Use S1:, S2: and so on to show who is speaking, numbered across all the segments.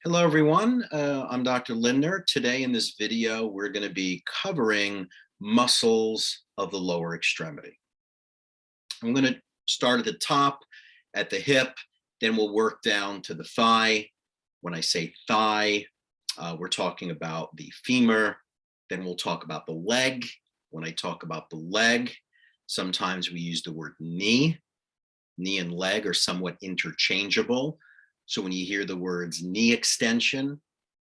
S1: Hello, everyone. I'm Dr. Lindner. Today in this video, we're going to be covering muscles of the lower extremity. I'm going to start at the top, at the hip, then we'll work down to the thigh. When I say thigh, we're talking about the femur. Then we'll talk about the leg. When I talk about the leg, sometimes we use the word knee. Knee and leg are somewhat interchangeable. So when you hear the words knee extension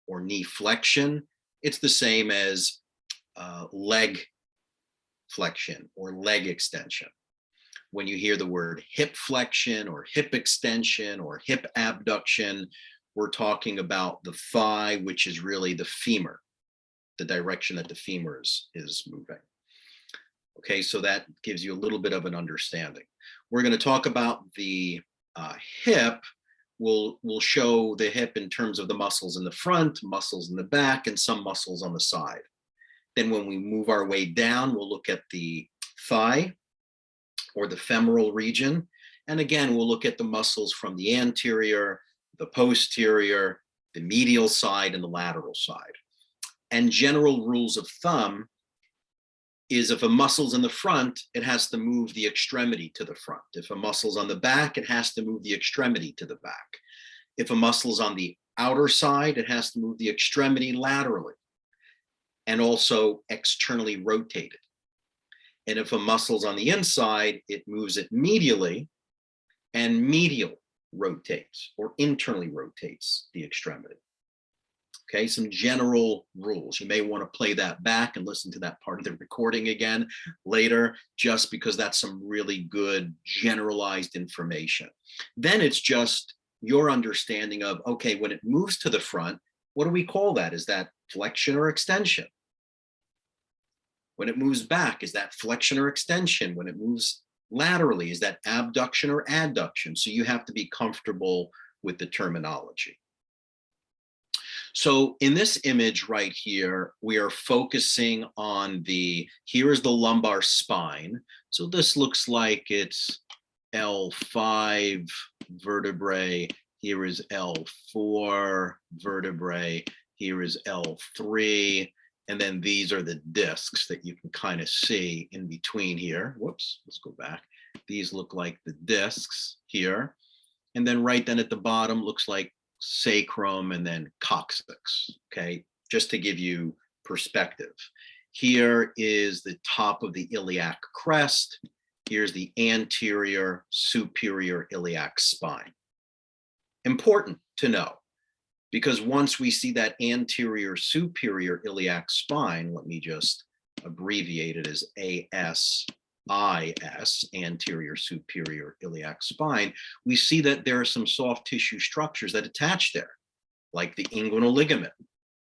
S1: or knee flexion, it's the same as leg flexion or leg extension. When you hear the word hip flexion or hip extension or hip abduction, we're talking about the thigh, which is really the femur, the direction that the femur is moving. Okay, so that gives you a little bit of an understanding. We're going to talk about the hip. We'll show the hip in terms of the muscles in the front, muscles in the back, and some muscles on the side. Then when we move our way down, we'll look at the thigh or the femoral region. And again, we'll look at the muscles from the anterior, the posterior, the medial side, and the lateral side. And general rules of thumb is if a muscle's in the front, it has to move the extremity to the front. If a muscle's on the back, it has to move the extremity to the back. If a muscle's on the outer side, it has to move the extremity laterally and also externally rotated. And if a muscle's on the inside, it moves it medially and medial rotates or internally rotates the extremity. Okay, some general rules. You may want to play that back and listen to that part of the recording again later, just because that's some really good generalized information. Then it's just your understanding of, okay, when it moves to the front, what do we call that? Is that flexion or extension? When it moves back, is that flexion or extension? When it moves laterally, is that abduction or adduction? So you have to be comfortable with the terminology. So in this image right here, we are focusing on here is the lumbar spine. So this looks like it's L5 vertebrae. Here is L4 vertebrae. Here is L3. And then these are the discs that you can kind of see in between here. Whoops, let's go back. These look like the discs here. And then right then at the bottom looks like sacrum and then coccyx, okay, just to give you perspective. Here is the top of the iliac crest. Here's the anterior superior iliac spine. Important to know, because once we see that anterior superior iliac spine, let me just abbreviate it as ASIS, anterior superior iliac spine, we see that there are some soft tissue structures that attach there, like the inguinal ligament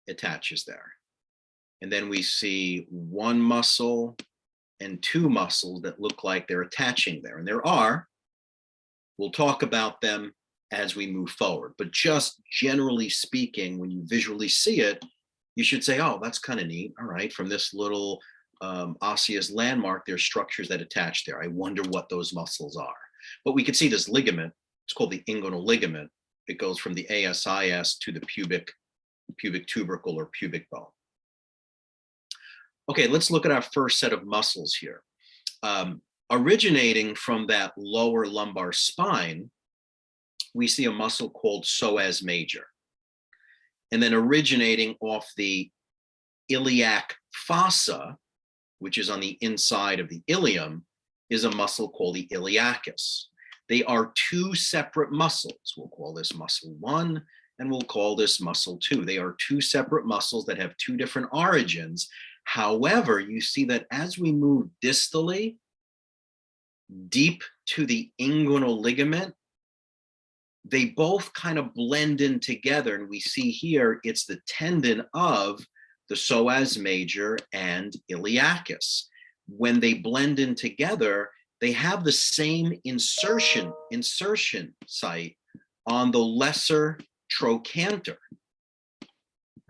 S1: attaches there. And then we see one muscle and two muscles that look like they're attaching there. And there are. We'll talk about them as we move forward. But just generally speaking, when you visually see it, you should say, oh, that's kind of neat. All right, from this little osseous landmark, there's structures that attach there. I wonder what those muscles are. But we can see this ligament. It's called the inguinal ligament. It goes from the ASIS to the pubic tubercle or pubic bone. Okay, let's look at our first set of muscles here. Originating from that lower lumbar spine, we see a muscle called psoas major. And then originating off the iliac fossa, which is on the inside of the ilium, is a muscle called the iliacus. They are two separate muscles. We'll call this muscle 1 and we'll call this muscle 2. They are two separate muscles that have two different origins. However, you see that as we move distally, deep to the inguinal ligament, they both kind of blend in together. And we see here, it's the tendon of the psoas major and iliacus. When they blend in together, they have the same insertion site on the lesser trochanter.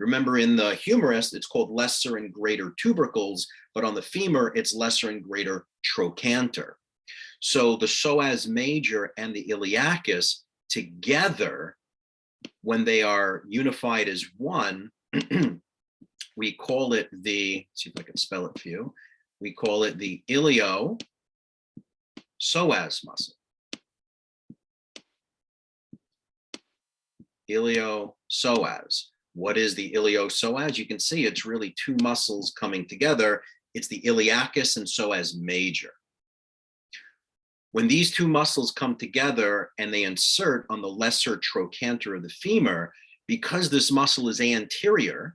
S1: Remember, in the humerus, it's called lesser and greater tubercles, but on the femur, it's lesser and greater trochanter. So the psoas major and the iliacus together When they are unified as one, we call it the, let's see if I can spell it for you. We call it the iliopsoas muscle. Iliopsoas. What is the iliopsoas? You can see it's really two muscles coming together. It's the iliacus and psoas major. When these two muscles come together and they insert on the lesser trochanter of the femur, because this muscle is anterior,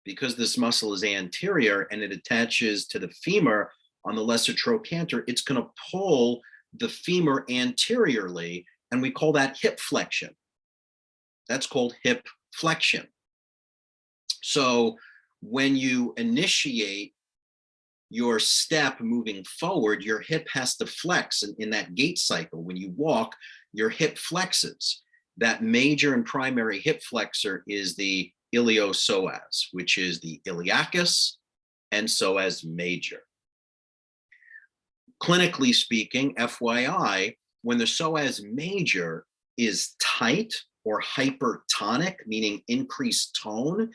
S1: and it attaches to the femur on the lesser trochanter, it's going to pull the femur anteriorly, and we call that hip flexion. That's called hip flexion. So when you initiate your step moving forward, your hip has to flex. And in that gait cycle, when you walk, your hip flexes. That major and primary hip flexor is the iliopsoas, which is the iliacus and psoas major. Clinically speaking, FYI, when the psoas major is tight or hypertonic, meaning increased tone,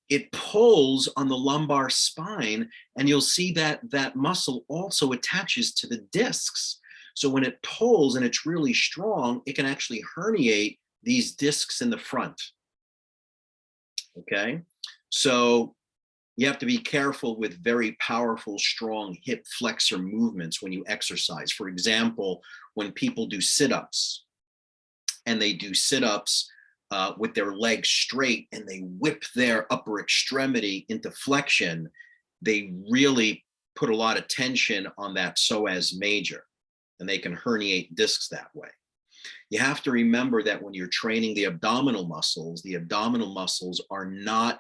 S1: it pulls on the lumbar spine, and you'll see that that muscle also attaches to the discs. So when it pulls and it's really strong, it can actually herniate these discs in the front. Okay, so you have to be careful with very powerful, strong hip flexor movements when you exercise. For example, when people do sit-ups, and they do sit-ups with their legs straight and they whip their upper extremity into flexion, they really put a lot of tension on that psoas major, and they can herniate discs that way. You have to remember that when you're training the abdominal muscles are not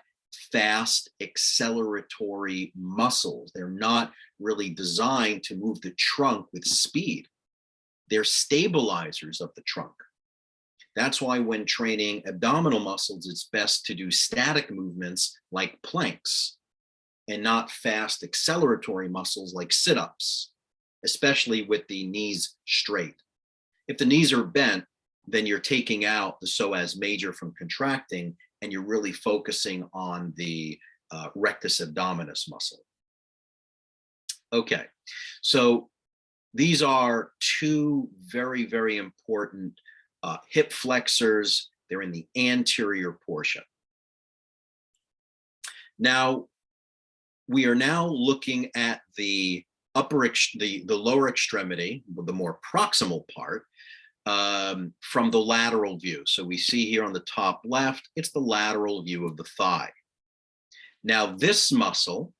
S1: fast acceleratory muscles. They're not really designed to move the trunk with speed. They're stabilizers of the trunk. That's why when training abdominal muscles, it's best to do static movements like planks and not fast acceleratory muscles like sit-ups, especially with the knees straight. If the knees are bent, then you're taking out the psoas major from contracting, and you're really focusing on the rectus abdominis muscle. Okay, so these are two very, very important hip flexors. They're in the anterior portion. Now, we are now looking at the lower extremity, the more proximal part, from the lateral view. So we see here on the top left, it's the lateral view of the thigh. Now, this muscle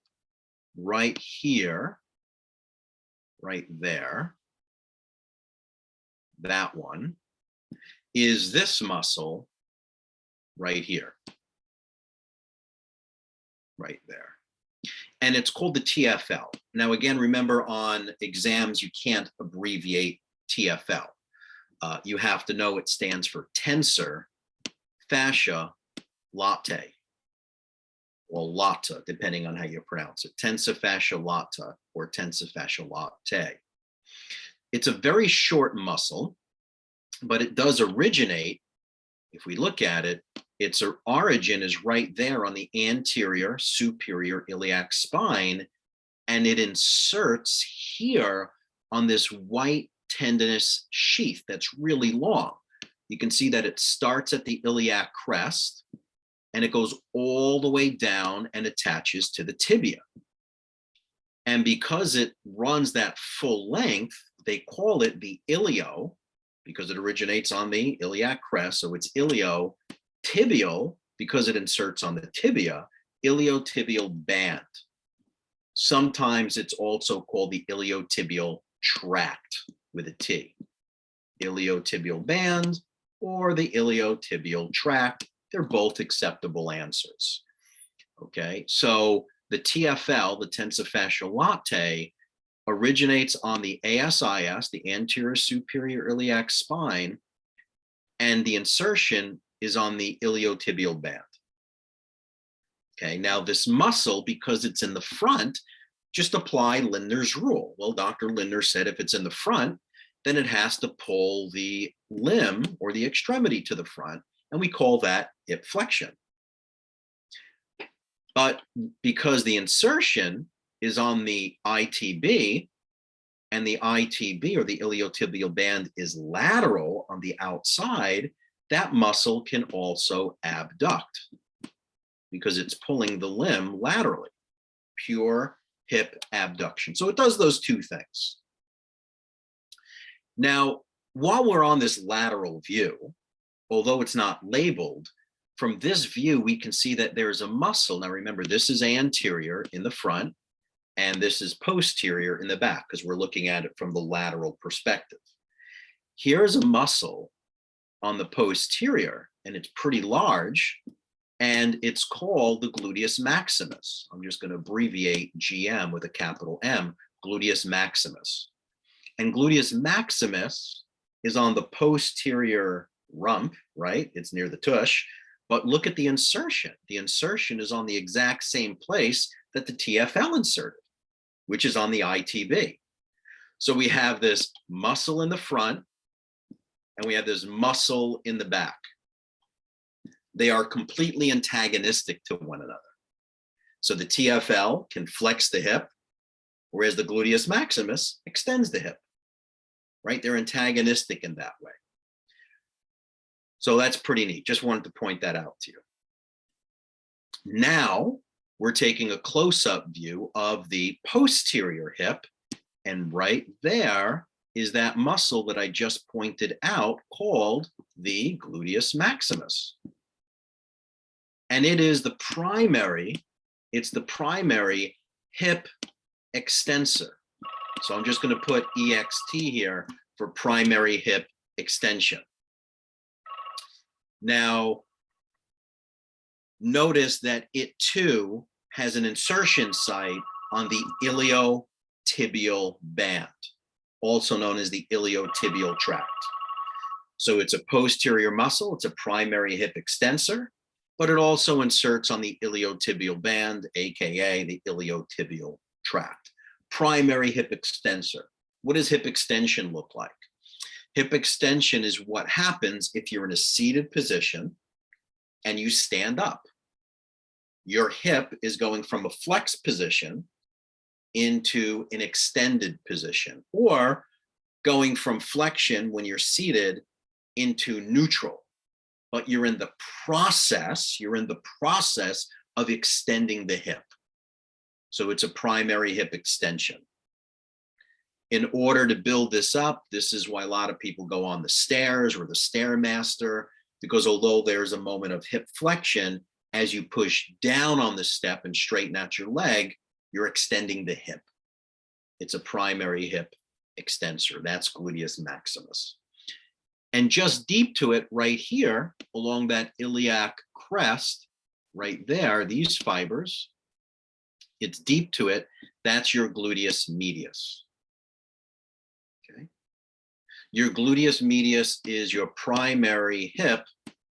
S1: right here, right there, that one, is this muscle right here, right there. And it's called the TFL. Now, again, remember on exams, you can't abbreviate TFL. You have to know it stands for tensor fascia latae, or lata, depending on how you pronounce it. Tensor fascia lata or tensor fascia latae. It's a very short muscle, but it does originate, if we look at it, its origin is right there on the anterior superior iliac spine, and it inserts here on this white tendinous sheath that's really long. You can see that it starts at the iliac crest, and it goes all the way down and attaches to the tibia. And because it runs that full length, they call it the ilio, because it originates on the iliac crest. So it's iliotibial because it inserts on the tibia, iliotibial band. Sometimes it's also called the iliotibial tract with a T. Iliotibial band or the iliotibial tract, they're both acceptable answers. Okay, so the TFL, the tensor fascia latae, originates on the ASIS, the anterior superior iliac spine, and the insertion is on the iliotibial band. Okay, now this muscle, because it's in the front, just apply Lindner's rule. Well, Dr. Lindner said if it's in the front, then it has to pull the limb or the extremity to the front. and we call that hip flexion. But because the insertion is on the ITB, and the ITB, or the iliotibial band, is lateral on the outside, that muscle can also abduct because it's pulling the limb laterally. Pure hip abduction. So it does those two things. Now, while we're on this lateral view, although it's not labeled, from this view, we can see that there's a muscle. Now, remember, this is anterior in the front, and this is posterior in the back, because we're looking at it from the lateral perspective. Here's a muscle on the posterior, and it's pretty large, and it's called the gluteus maximus. I'm just going to abbreviate GM with a capital M, gluteus maximus. And gluteus maximus is on the posterior rump, right? It's near the tush. But look at the insertion. The insertion is on the exact same place that the TFL inserted, which is on the ITB. So we have this muscle in the front, and we have this muscle in the back. They are completely antagonistic to one another. So the TFL can flex the hip, whereas the gluteus maximus extends the hip, right? They're antagonistic in that way. So that's pretty neat. Just wanted to point that out to you. Now we're taking a close-up view of the posterior hip, and right there is that muscle that I just pointed out called the gluteus maximus. And it is the primary, it's the primary hip extensor. So I'm just going to put EXT here for primary hip extension. Now, notice that it too has an insertion site on the iliotibial band, also known as the iliotibial tract. So it's a posterior muscle, it's a primary hip extensor, but it also inserts on the iliotibial band, AKA the iliotibial tract. Primary hip extensor. What does hip extension look like? Hip extension is what happens if you're in a seated position and you stand up. Your hip is going from a flex position into an extended position, or going from flexion when you're seated into neutral. But you're in the process of extending the hip. So it's a primary hip extension. In order to build this up, this is why a lot of people go on the stairs or the Stairmaster, because although there's a moment of hip flexion, as you push down on the step and straighten out your leg, you're extending the hip. It's a primary hip extensor. That's gluteus maximus. And just deep to it right here, along that iliac crest, right there, these fibers, it's deep to it, that's your gluteus medius. Okay. Your gluteus medius is your primary hip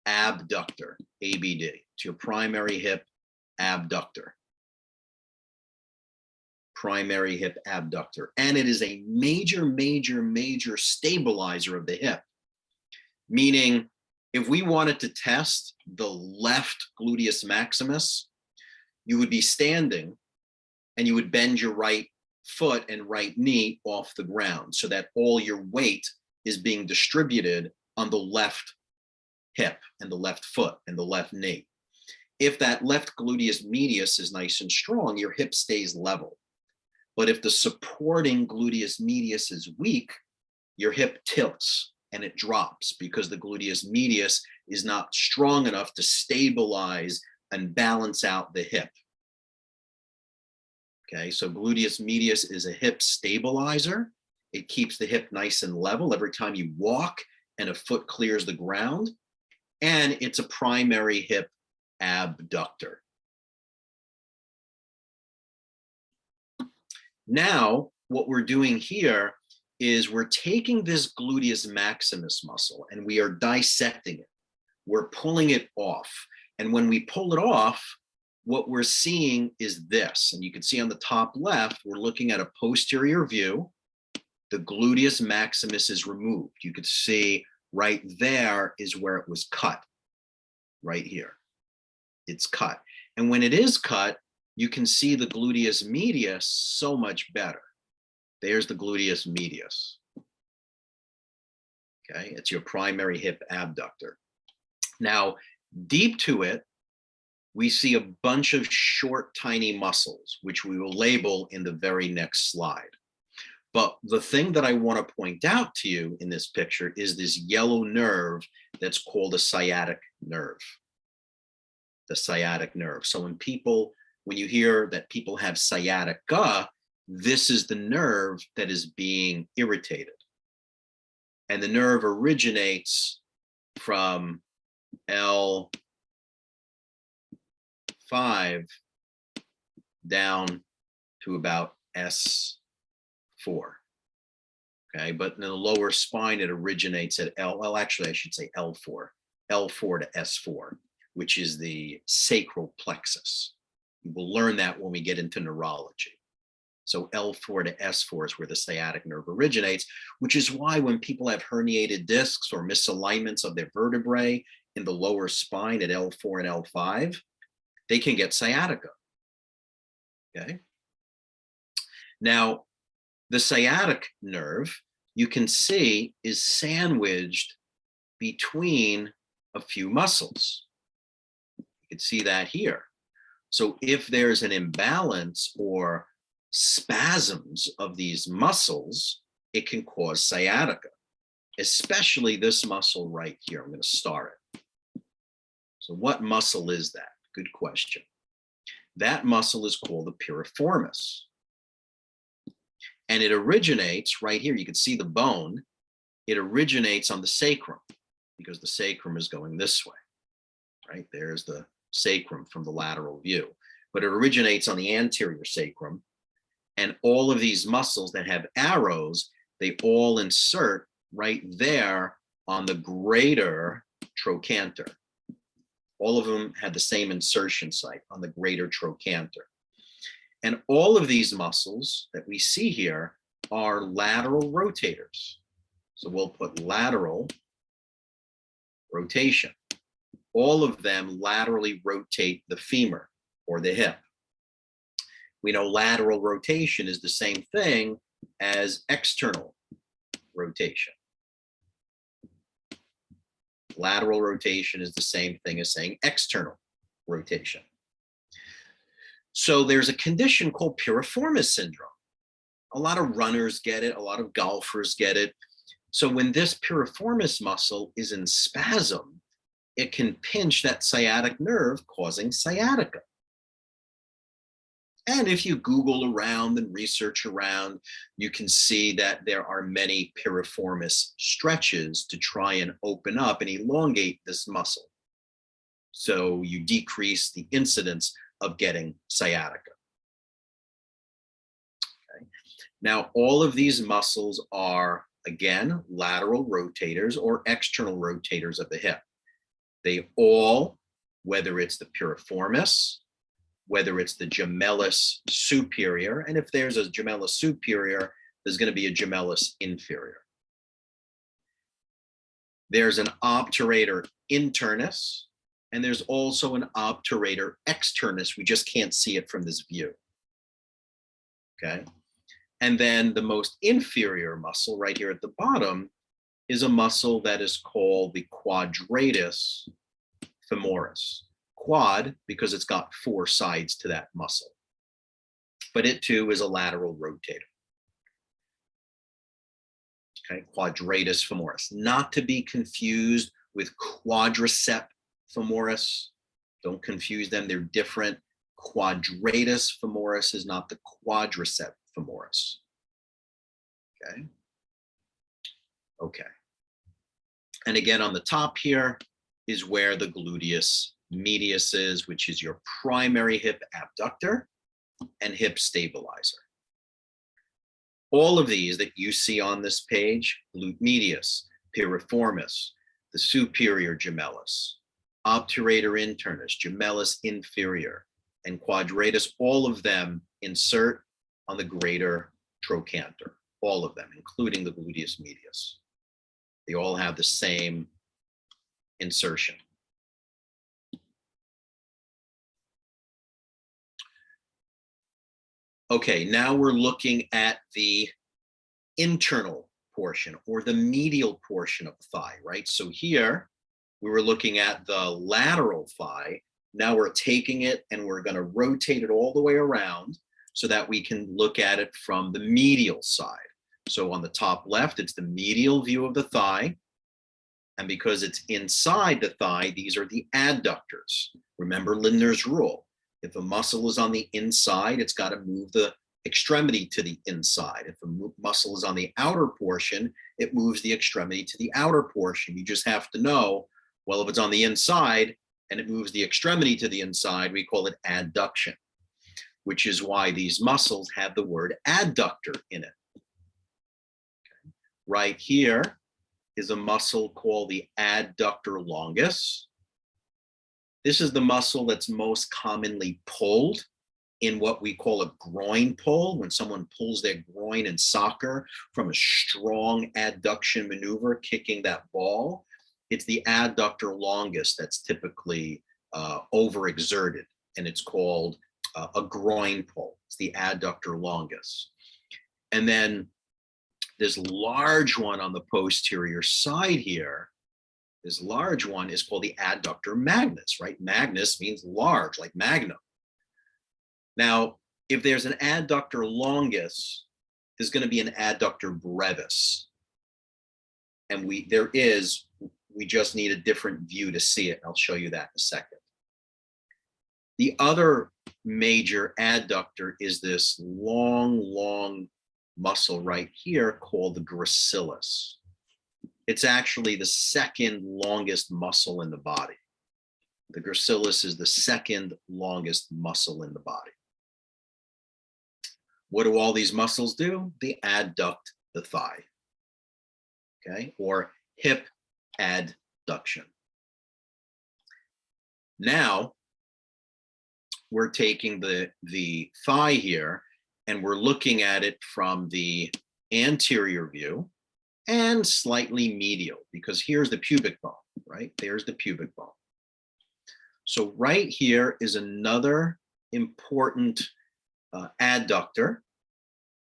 S1: abductor, ABD. It's your primary hip abductor. Primary hip abductor. And it is a major, major, major stabilizer of the hip. Meaning, if we wanted to test the left gluteus maximus, you would be standing and you would bend your right foot and right knee off the ground so that all your weight is being distributed on the left hip and the left foot and the left knee. If that left gluteus medius is nice and strong, your hip stays level. But if the supporting gluteus medius is weak, your hip tilts and it drops because the gluteus medius is not strong enough to stabilize and balance out the hip. Okay, so gluteus medius is a hip stabilizer. It keeps the hip nice and level every time you walk and a foot clears the ground. And it's a primary hip abductor. Now, what we're doing here is we're taking this gluteus maximus muscle and we are dissecting it. We're pulling it off. And when we pull it off, what we're seeing is this. And you can see on the top left, we're looking at a posterior view. The gluteus maximus is removed. You can see right there is where it was cut. right here. It's cut. And when it is cut, you can see the gluteus medius so much better. There's the gluteus medius. Okay, it's your primary hip abductor. Now, deep to it, we see a bunch of short, tiny muscles, which we will label in the very next slide. But the thing that I want to point out to you in this picture is this yellow nerve that's called a sciatic nerve. The sciatic nerve. So when you hear that people have sciatica, this is the nerve that is being irritated. And the nerve originates from L5 down to about S4. Okay, but in the lower spine, it originates at well, actually, I should say L4 to S4, which is the sacral plexus. We will learn that when we get into neurology. So L4 to S4 is where the sciatic nerve originates, which is why when people have herniated discs or misalignments of their vertebrae in the lower spine at L4 and L5, they can get sciatica. Okay. Now, the sciatic nerve, you can see, is sandwiched between a few muscles. You can see that here. So if there's an imbalance or spasms of these muscles, it can cause sciatica, especially this muscle right here. I'm going to star it. So what muscle is that? Good question. That muscle is called the piriformis. And it originates right here. You can see the bone. It originates on the sacrum because the sacrum is going this way, right? There's the sacrum from the lateral view, but it originates on the anterior sacrum. And all of these muscles that have arrows, they all insert right there on the greater trochanter. All of them have the same insertion site on the greater trochanter. And all of these muscles that we see here are lateral rotators. So we'll put lateral rotation. All of them laterally rotate the femur or the hip. We know lateral rotation is the same thing as external rotation. Lateral rotation is the same thing as saying external rotation. So there's a condition called piriformis syndrome. A lot of runners get it, a lot of golfers get it. So when this piriformis muscle is in spasm, it can pinch that sciatic nerve, causing sciatica. And if you Google around and research around, you can see that there are many piriformis stretches to try and open up and elongate this muscle. So you decrease the incidence of getting sciatica. Okay. Now, all of these muscles are, again, lateral rotators or external rotators of the hip. They all, whether it's the piriformis, whether it's the gemellus superior, and if there's a gemellus superior, there's going to be a gemellus inferior. There's an obturator internus, and there's also an obturator externus. We just can't see it from this view. Okay. And then the most inferior muscle right here at the bottom is a muscle that is called the quadratus femoris. Quad, because it's got 4 sides to that muscle. But it too is a lateral rotator. Okay, quadratus femoris. Not to be confused with quadricep femoris. Don't confuse them, they're different. Quadratus femoris is not the quadricep femoris. Okay. Okay. And again, on the top here is where the gluteus medius is, which is your primary hip abductor and hip stabilizer. All of these that you see on this page, glute medius, piriformis, the superior gemellus, obturator internus, gemellus inferior, and quadratus, all of them insert on the greater trochanter, all of them, including the gluteus medius. They all have the same insertion. Okay, now we're looking at the internal portion or the medial portion of the thigh, right? So here we were looking at the lateral thigh. Now we're taking it and we're going to rotate it all the way around so that we can look at it from the medial side. So on the top left, it's the medial view of the thigh. And because it's inside the thigh, these are the adductors. Remember Lindner's rule. If a muscle is on the inside, it's got to move the extremity to the inside. If a muscle is on the outer portion, it moves the extremity to the outer portion. You just have to know, well, if it's on the inside and it moves the extremity to the inside, we call it adduction, which is why these muscles have the word adductor in it. Okay. Right here is a muscle called the adductor longus. This is the muscle that's most commonly pulled in what we call a groin pull, when someone pulls their groin in soccer from a strong adduction maneuver, kicking that ball. It's the adductor longus that's typically overexerted, and it's called a groin pull. It's the adductor longus. And then this large one on the posterior side here, this large one is called the adductor magnus, right? Magnus means large, like magnum. Now, if there's an adductor longus, there's going to be an adductor brevis. And we just need a different view to see it. I'll show you that in a second. The other major adductor is this long muscle right here called the gracilis. It's actually the second longest muscle in the body. The gracilis is the second longest muscle in the body. What do all these muscles do? They adduct the thigh, okay, or hip adduction. Now, we're taking the thigh here and we're looking at it from the anterior view and slightly medial, because here's the pubic bone, right? There's the pubic bone. So right here is another important adductor,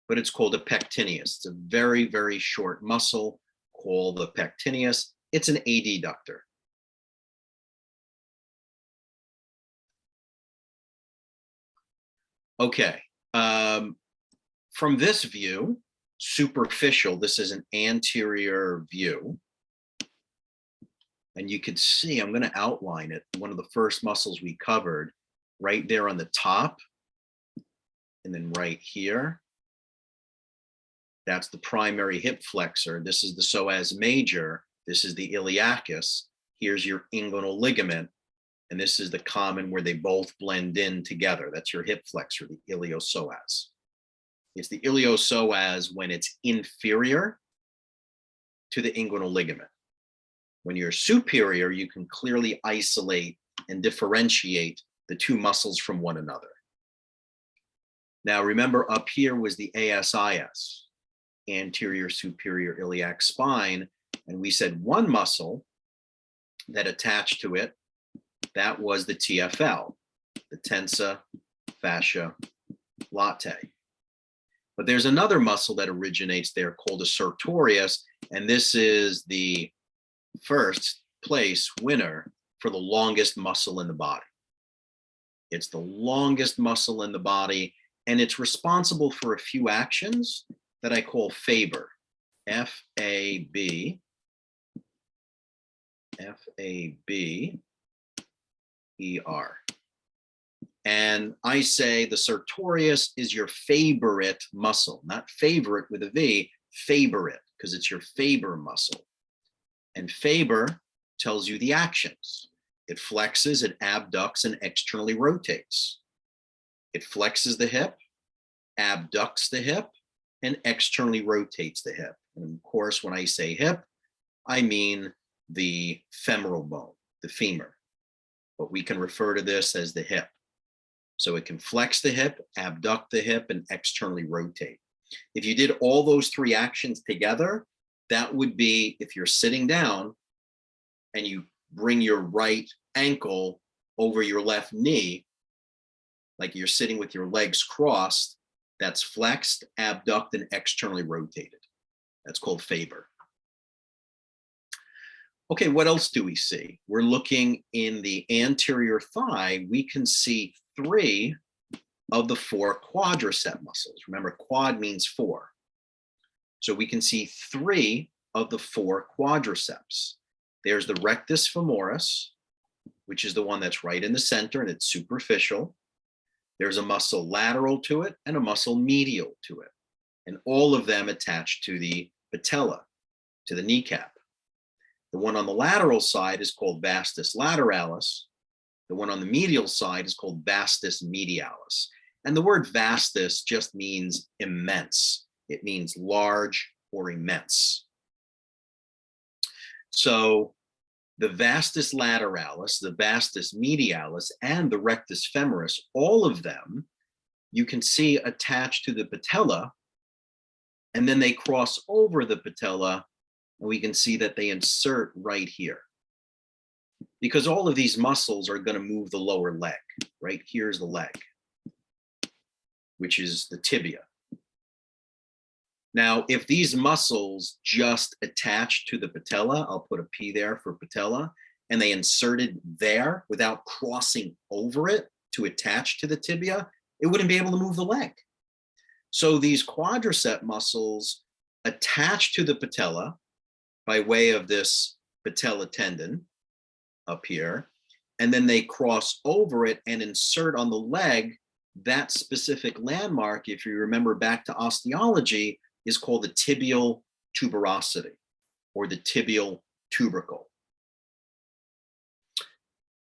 S1: but it's called a pectineus. It's a very short muscle called the pectineus. It's an adductor. Okay, from this view, superficial, this is an anterior view. And you can see, I'm going to outline it, one of the first muscles we covered right there on the top. And then right here, that's the primary hip flexor. This is the psoas major. This is the iliacus. Here's your inguinal ligament. And this is the common where they both blend in together. That's your hip flexor, the iliopsoas. It's the iliopsoas when it's inferior to the inguinal ligament. When you're superior, you can clearly isolate and differentiate the two muscles from one another. Now, remember up here was the ASIS, anterior superior iliac spine. And we said one muscle that attached to it, that was the TFL, the tensa fascia latae. But there's another muscle that originates there called a sartorius, and this is the first place winner for the longest muscle in the body. It's the longest muscle in the body, and it's responsible for a few actions that I call Faber, F-A-B, F-A-B-E-R. And I say the sartorius is your favorite muscle, not favorite with a V, favorite, because it's your Faber muscle. And Faber tells you the actions. It flexes, it abducts, and externally rotates. It flexes the hip, abducts the hip, and externally rotates the hip. And of course, when I say hip, I mean the femoral bone, the femur. But we can refer to this as the hip. So it can flex the hip, abduct the hip, and externally rotate. If you did all those three actions together, that would be, if you're sitting down and you bring your right ankle over your left knee, like you're sitting with your legs crossed, that's flexed, abducted, and externally rotated. That's called Faber. Okay, what else do we see? We're looking in the anterior thigh. We can see 3 of the 4 quadricep muscles. Remember, quad means 4. So we can see 3 of the 4 quadriceps. There's the rectus femoris, which is the one that's right in the center and it's superficial. There's a muscle lateral to it and a muscle medial to it. And all of them attached to the patella, to the kneecap. The one on the lateral side is called vastus lateralis. The one on the medial side is called vastus medialis. And the word vastus just means immense. It means large or immense. So the vastus lateralis, the vastus medialis, and the rectus femoris, all of them you can see attached to the patella, and then they cross over the patella, and we can see that they insert right here. Because all of these muscles are going to move the lower leg. Right here's the leg, which is the tibia. Now, if these muscles just attach to the patella, I'll put a P there for patella, and they inserted there without crossing over it to attach to the tibia, it wouldn't be able to move the leg. So these quadricep muscles attach to the patella by way of this patella tendon up here, and then they cross over it and insert on the leg. That specific landmark, if you remember back to osteology, is called the tibial tuberosity or the tibial tubercle.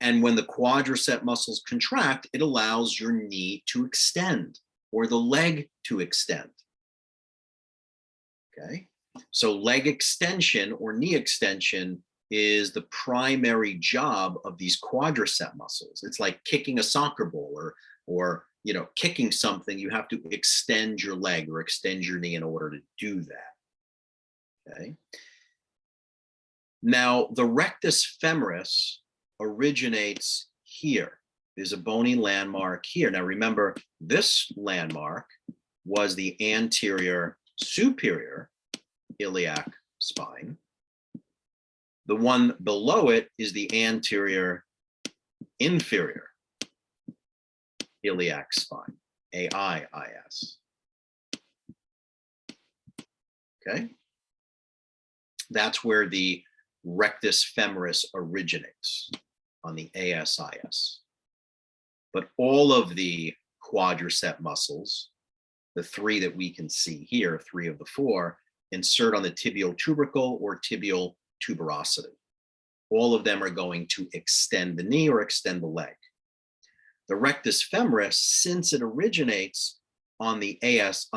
S1: And when the quadricep muscles contract, it allows your knee to extend or the leg to extend. Okay, so leg extension or knee extension is the primary job of these quadricep muscles. It's like kicking a soccer ball or kicking something. You have to extend your leg or extend your knee in order to do that. Okay. Now, the rectus femoris originates here. There's a bony landmark here. Now, remember, this landmark was the anterior superior iliac spine. The one below it is the anterior inferior iliac spine, AIIS. Okay, that's where the rectus femoris originates, on the ASIS. But all of the quadricep muscles, the 3 that we can see here, 3 of the 4, insert on the tibial tubercle or tibial tuberosity. All of them are going to extend the knee or extend the leg. The rectus femoris, since it originates on the AIIS,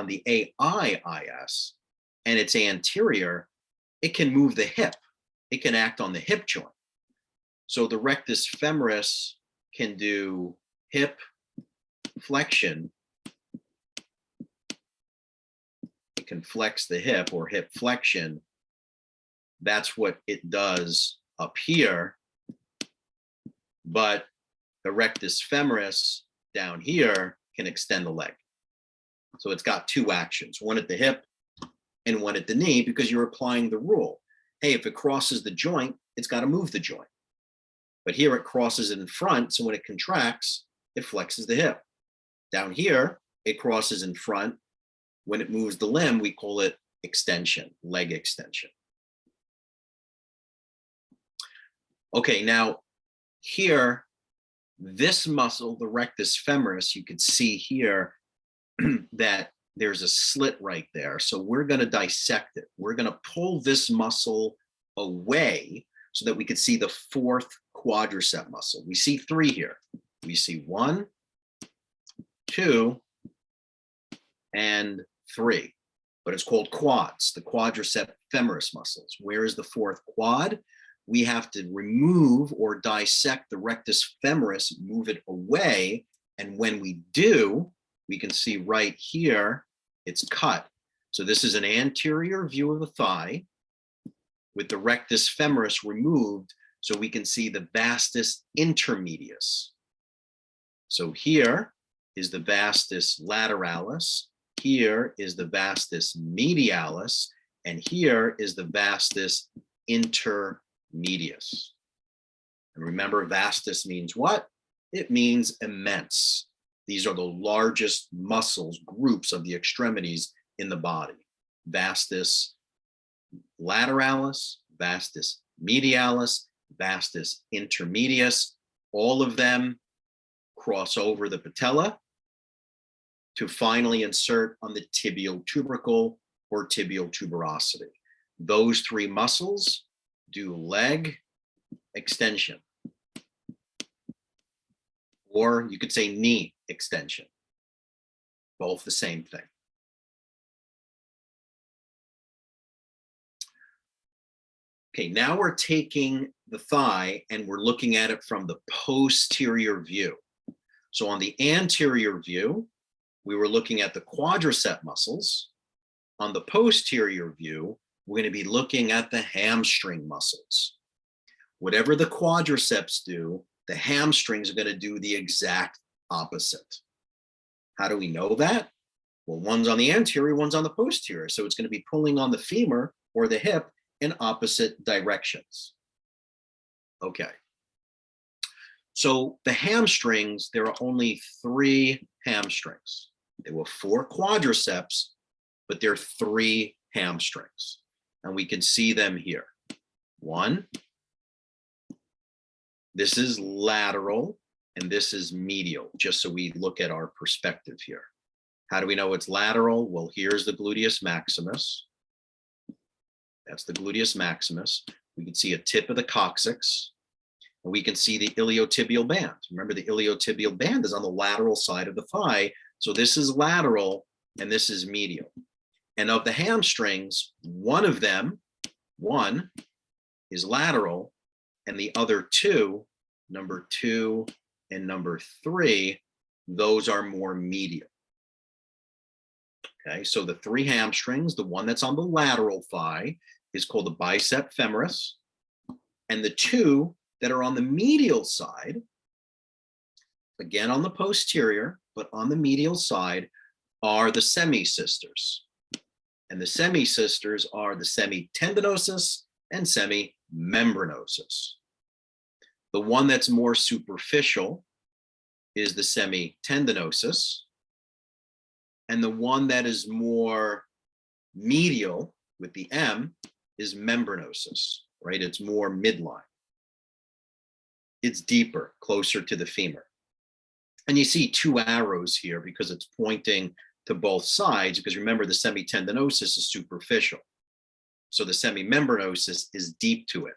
S1: and it's anterior, it can move the hip. It can act on the hip joint. So the rectus femoris can do hip flexion. It can flex the hip or hip flexion. That's what it does up here. But the rectus femoris down here can extend the leg. So it's got 2 actions, one at the hip and one at the knee, because you're applying the rule. Hey, if it crosses the joint, it's got to move the joint. But here it crosses it in front, so when it contracts, it flexes the hip. Down here, it crosses in front. When it moves the limb, we call it extension, leg extension. Okay, now here, this muscle, the rectus femoris, you can see here that there's a slit right there. So we're going to dissect it. We're going to pull this muscle away so that we can see the 4th quadricep muscle. We see 3 here. We see 1, 2, and 3. But it's called quads, the quadricep femoris muscles. Where is the 4th quad? We have to remove or dissect the rectus femoris, move it away. And when we do, we can see right here, it's cut. So this is an anterior view of the thigh with the rectus femoris removed, so we can see the vastus intermedius. So here is the vastus lateralis, Here is the vastus medialis, and here is the vastus intermedius. And remember, vastus means what? It means immense. These are the largest muscles, groups of the extremities in the body. Vastus lateralis, vastus medialis, vastus intermedius, all of them cross over the patella to finally insert on the tibial tubercle or tibial tuberosity. Those three muscles do leg extension, or you could say knee extension, both the same thing. Okay, now we're taking the thigh and we're looking at it from the posterior view. So on the anterior view, we were looking at the quadricep muscles. On the posterior view, we're going to be looking at the hamstring muscles. Whatever the quadriceps do, the hamstrings are going to do the exact opposite. How do we know that? Well, one's on the anterior, one's on the posterior. So it's going to be pulling on the femur or the hip in opposite directions. Okay. So the hamstrings, there are only 3 hamstrings. There were 4 quadriceps, but there are 3 hamstrings. And we can see them here. 1, this is lateral, and this is medial, just so we look at our perspective here. How do we know it's lateral? Well, here's the gluteus maximus. That's the gluteus maximus. We can see a tip of the coccyx, and we can see the iliotibial band. Remember, the iliotibial band is on the lateral side of the thigh. So this is lateral, and this is medial. And of the hamstrings, one is lateral, and the other 2, number 2 and number 3, those are more medial. Okay, so the 3 hamstrings, the one that's on the lateral thigh is called the bicep femoris, and the 2 that are on the medial side, again on the posterior, but on the medial side, are the semisisters. And the semisisters are the semitendinosus and semimembranosus. The one that's more superficial is the semitendinosus, and the one that is more medial with the M is membranosus, right? It's more midline. It's deeper, closer to the femur. And you see 2 arrows here because it's pointing to both sides, because remember, the semitendinosus is superficial. So the semimembranosus is deep to it.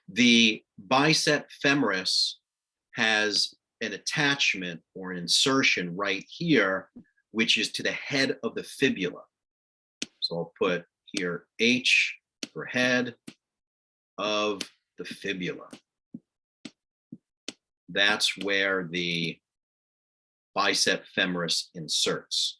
S1: The bicep femoris has an attachment or an insertion right here, which is to the head of the fibula. So I'll put here H for head of the fibula. That's where the bicep femoris inserts.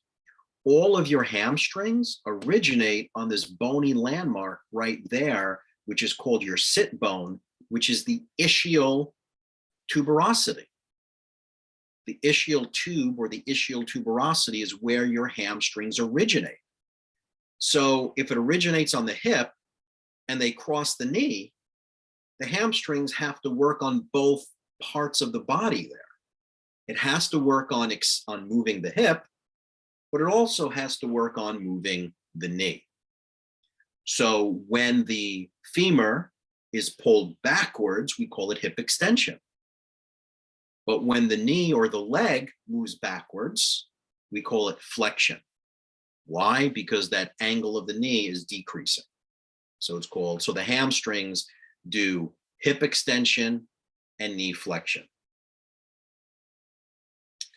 S1: All of your hamstrings originate on this bony landmark right there, which is called your sit bone, which is the ischial tuberosity. The ischial tube or the ischial tuberosity is where your hamstrings originate. So if it originates on the hip and they cross the knee, the hamstrings have to work on both parts of the body there. It has to work on moving the hip, but it also has to work on moving the knee. So when the femur is pulled backwards, we call it hip extension. But when the knee or the leg moves backwards, we call it flexion. Why? Because that angle of the knee is decreasing. So it's called, so the hamstrings do hip extension and knee flexion.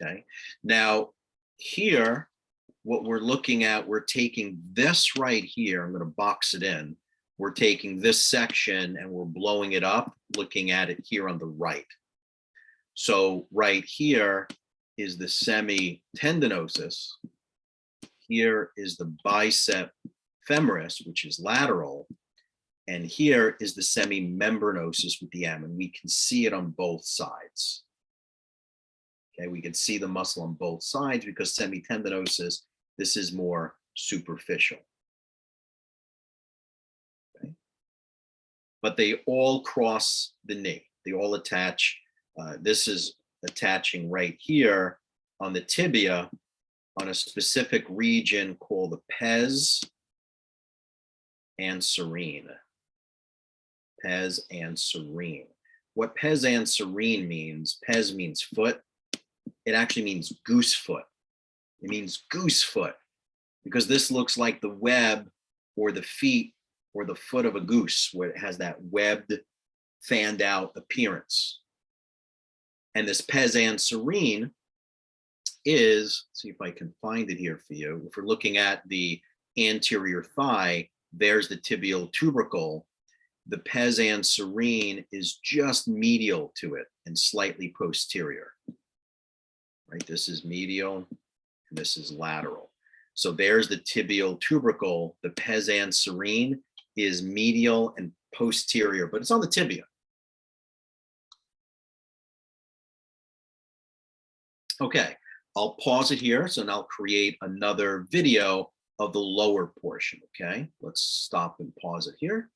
S1: Okay. Now here, what we're looking at, we're taking this right here. I'm going to box it in. We're taking this section and we're blowing it up, looking at it here on the right. So right here is the semitendinosus. Here is the bicep femoris, which is lateral. And here is the semimembranosus with the M, and we can see it on both sides. Okay, we can see the muscle on both sides because semitendinosus, this is more superficial. Okay, but they all cross the knee. They all attach. This is attaching right here on the tibia on a specific region called the pes and serine. Pes and serine. What pes and serine means, pes means foot. It actually means goose foot. It means goose foot because this looks like the web or the feet or the foot of a goose where it has that webbed, fanned out appearance. And this pes and serine is, see if I can find it here for you. If we're looking at the anterior thigh, there's the tibial tubercle. The pes and serine is just medial to it and slightly posterior. Right, this is medial and this is lateral. So there's the tibial tubercle. The pes and serine is medial and posterior, but it's on the tibia. Okay, I'll pause it here. So now I'll create another video of the lower portion. Okay, let's stop and pause it here.